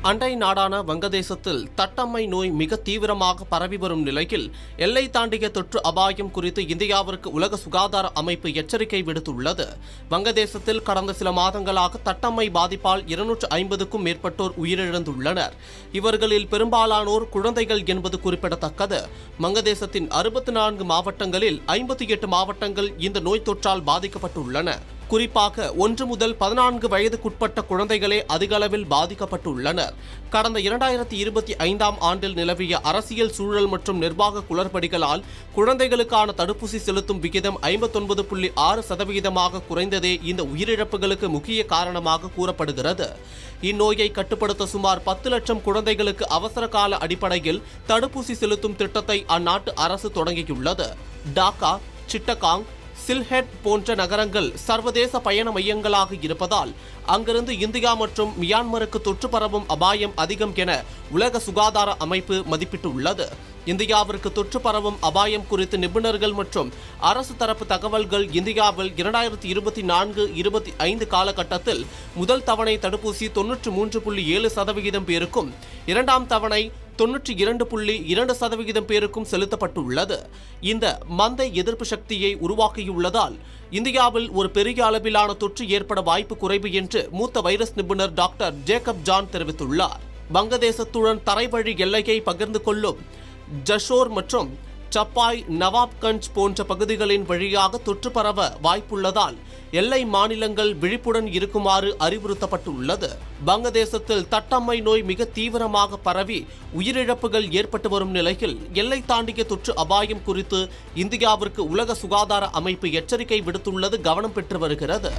அண்டை நாடான வங்கதேசத்தில் தட்டம்மை நோய் மிக தீவிரமாக பரவி வரும் நிலையில் எல்லை தாண்டிய தொற்று அபாயம் குறித்து இந்தியாவிற்கு உலக சுகாதார அமைப்பு எச்சரிக்கை விடுத்துள்ளது. வங்கதேசத்தில் கடந்த சில மாதங்களாக தட்டம்மை பாதிப்பால் 250க்கும் மேற்பட்டோர் உயிரிழந்துள்ளனர். இவர்களில் பெரும்பாலானோர் குழந்தைகள் என்பது குறிப்பிடத்தக்கது. வங்கதேசத்தின் 64 மாவட்டங்களில் 58 மாவட்டங்கள் இந்த நோய் தொற்றால் பாதிக்கப்பட்டுள்ளன. குறிப்பாக 1 முதல் 14 வயதுக்குட்பட்ட குழந்தைகளே அதிக அளவில் பாதிக்கப்பட்டுள்ளனர். கடந்த 2025ஆம் ஆண்டில் நிலவிய அரசியல் சூழல் மற்றும் நிர்வாக குளறுபடிகளால் குழந்தைகளுக்கான தடுப்பூசி செலுத்தும் விகிதம் 59.6% குறைந்ததே இந்த உயிரிழப்புகளுக்கு முக்கிய காரணமாக கூறப்படுகிறது. இந்நோயை கட்டுப்படுத்த சுமார் 10 லட்சம் குழந்தைகளுக்கு அவசர கால அடிப்படையில் தடுப்பூசி செலுத்தும் திட்டத்தை அந்நாட்டு அரசு தொடங்கியுள்ளது. டாக்கா, சிட்டகாங், சில்ஹெட் போன்ற நகரங்கள் சர்வதேச பயண மையங்களாக இருப்பதால் அங்கிருந்து இந்தியா மற்றும் மியான்மருக்கு தொற்று பரவும் அபாயம் அதிகம் என உலக சுகாதார அமைப்பு மதிப்பிட்டுள்ளது. இந்தியாவிற்கு தொற்று பரவும் அபாயம் குறித்து நிபுணர்கள் மற்றும் அரசு தரப்பு தகவல்கள் இந்தியாவில் 2024-25 காலகட்டத்தில் முதல் தவணை தடுப்பூசி 93.7% பேருக்கும், இரண்டாம் தவணை 92.2% பேருக்கும் செலுத்தப்பட்டுள்ளது. இந்த மந்த எதிர்ப்பு சக்தியை உருவாக்கியுள்ளதால் இந்தியாவில் ஒரு பெரிய அளவிலான தொற்று ஏற்பட வாய்ப்பு குறைவு என்று மூத்த வைரஸ் நிபுணர் டாக்டர் ஜேக்கப் ஜான் தெரிவித்துள்ளார். வங்கதேசத்துடன் தரைவழி எல்லையை பகிர்ந்து கொள்ளும் ஜஷோர் மற்றும் சப்பாய், நவாப்கஞ்ச் போன்ற பகுதிகளின் வழியாக தொற்று பரவ வாய்ப்புள்ளதால் எல்லை மாநிலங்கள் விழிப்புடன் இருக்குமாறு அறிவுறுத்தப்பட்டுள்ளது. வங்கதேசத்தில் தட்டம்மை நோய் மிக தீவிரமாக பரவி உயிரிழப்புகள் ஏற்பட்டு வரும் நிலையில் எல்லை தாண்டிய தொற்று அபாயம் குறித்து இந்தியாவிற்கு உலக சுகாதார அமைப்பு எச்சரிக்கை விடுத்துள்ளது கவனம் பெற்று வருகிறது.